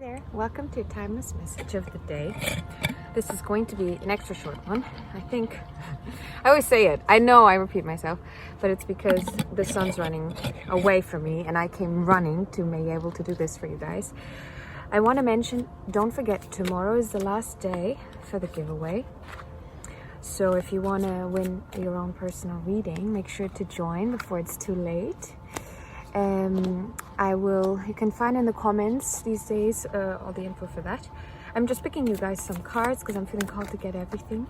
there, welcome to Timeless Message of the Day. This is going to be an extra short one. I think, I always say it, I know I repeat myself, but it's because the sun's running away from me and I came running to be able to do this for you guys. I want to mention, don't forget, tomorrow is the last day for the giveaway. So if you want to win your own personal reading, make sure to join before it's too late. You can find in the comments these days all the info for that. I'm just picking you guys some cards because I'm feeling called to get everything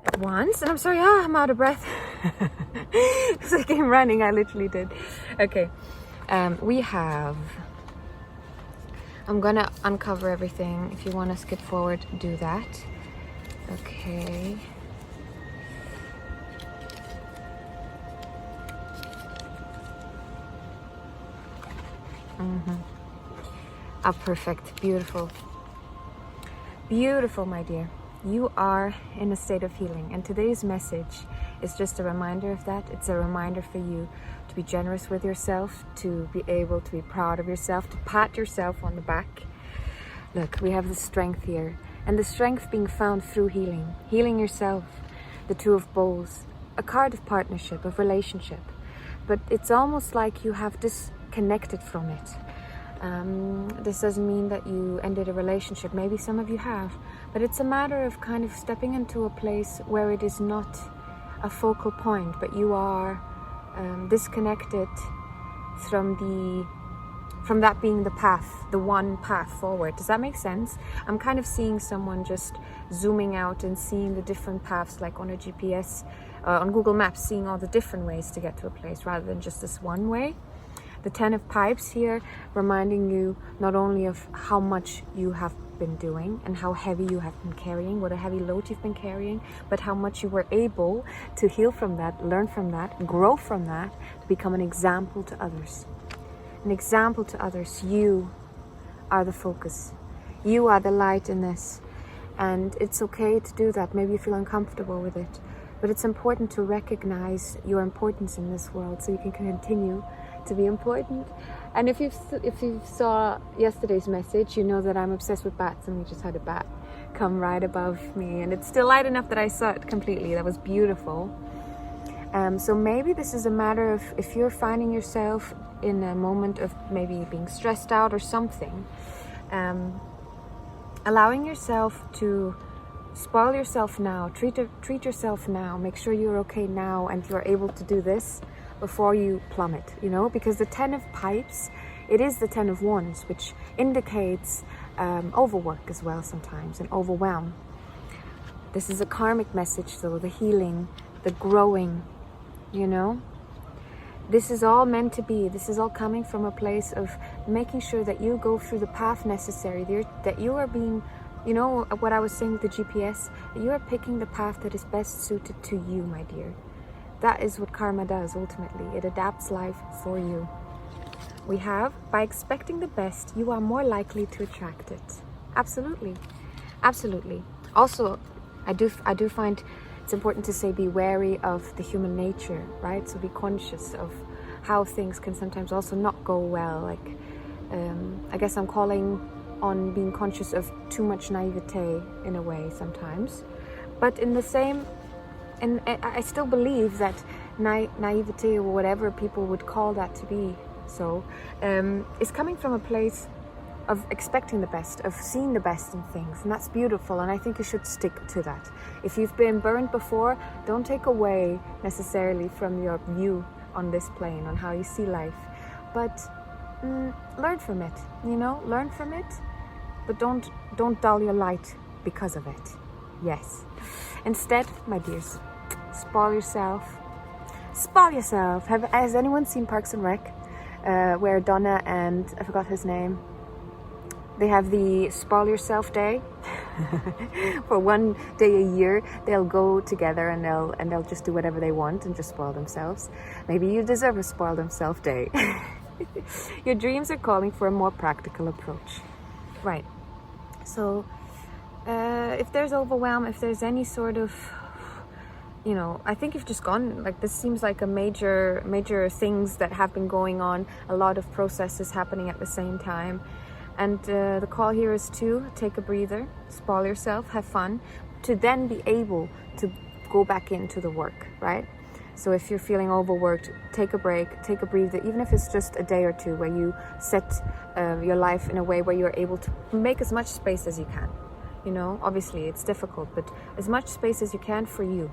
at once. And I'm sorry, I'm out of breath. Because I came running, I literally did. Okay, I'm gonna uncover everything. If you want to skip forward, do that. Okay. Perfect. Beautiful. Beautiful, my dear. You are in a state of healing, and today's message is just a reminder of that. It's a reminder for you to be generous with yourself, to be able to be proud of yourself, to pat yourself on the back. Look, we have the strength here, and the strength being found through healing yourself. The Two of Bowls, a card of partnership, of relationship, but it's almost like you have disconnected from it. This doesn't mean that you ended a relationship. Maybe some of you have, but it's a matter of kind of stepping into a place where it is not a focal point, but you are disconnected from that being the path, the one path forward. Does that make sense? I'm kind of seeing someone just zooming out and seeing the different paths, like on a GPS, on Google Maps, seeing all the different ways to get to a place rather than just this one way. The Ten of Pipes here, reminding you not only of how much you have been doing and how heavy you have been carrying, what a heavy load you've been carrying, but how much you were able to heal from that, learn from that, grow from that, to become an example to others. An example to others. You are the focus. You are the light in this. And it's okay to do that. Maybe you feel uncomfortable with it. But it's important to recognize your importance in this world so you can continue to be important. And if you saw yesterday's message, you know that I'm obsessed with bats, and we just had a bat come right above me, and it's still light enough that I saw it completely. That was beautiful. So maybe this is a matter of, if you're finding yourself in a moment of maybe being stressed out or something, allowing yourself to spoil yourself now, treat yourself now, make sure you're okay now and you're able to do this before you plummet, because the Ten of Pipes, it is the Ten of Wands, which indicates overwork as well sometimes, and overwhelm. This is a karmic message though, the healing, the growing, This is all meant to be. This is all coming from a place of making sure that you go through the path necessary, that you are being, what I was saying with the GPS, that you are picking the path that is best suited to you, my dear. That is what karma does ultimately. It adapts life for you. We have, by expecting the best, you are more likely to attract it. Absolutely. Absolutely. Also, I do find it's important to say be wary of the human nature, right? So be conscious of how things can sometimes also not go well. I guess I'm calling on being conscious of too much naivete in a way sometimes. But in the same, and I still believe that naivete, or whatever people would call that to be, is coming from a place of expecting the best, of seeing the best in things, and that's beautiful, and I think you should stick to that. If you've been burned before, don't take away necessarily from your view on this plane, on how you see life, but learn from it, learn from it, but don't dull your light because of it. Yes. Instead, my dears, spoil yourself. Has anyone seen Parks and Rec? Where Donna and, I forgot his name, they have the Spoil Yourself Day. For one day a year, they'll go together and they'll just do whatever they want and just spoil themselves. Maybe you deserve a Spoil Themselves Day. Your dreams are calling for a more practical approach. Right. So, if there's overwhelm, if there's any sort of, I think you've just gone, this seems like a major things that have been going on, a lot of processes happening at the same time. And the call here is to take a breather, spoil yourself, have fun, to then be able to go back into the work, right? So if you're feeling overworked, take a break, take a breather, even if it's just a day or two where you set your life in a way where you're able to make as much space as you can. You know, obviously it's difficult, but as much space as you can for you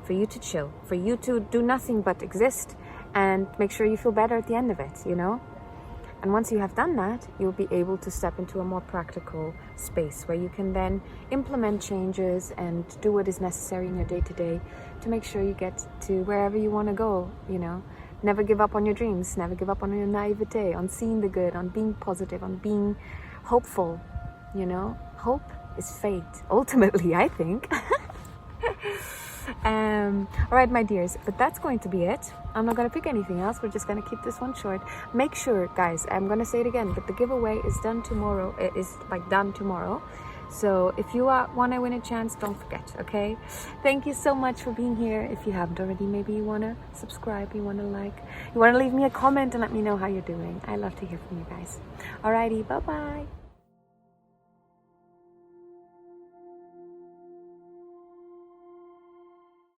to chill, for you to do nothing but exist and make sure you feel better at the end of it, you know? And once you have done that, you'll be able to step into a more practical space where you can then implement changes and do what is necessary in your day-to-day to make sure you get to wherever you want to go, you know. Never give up on your dreams, never give up on your naivete, on seeing the good, on being positive, on being hopeful, you know. Hope is fate, ultimately, I think. All right, my dears, but that's going to be it. I'm not going to pick anything else. We're just going to keep this one short. Make sure, guys, I'm going to say it again, but the giveaway is done tomorrow. It is like done tomorrow. So if you want to win a chance, don't forget, okay? Thank you so much for being here. If you haven't already, maybe you want to subscribe, you want to like, you want to leave me a comment and let me know how you're doing. I love to hear from you guys. Alrighty, bye-bye.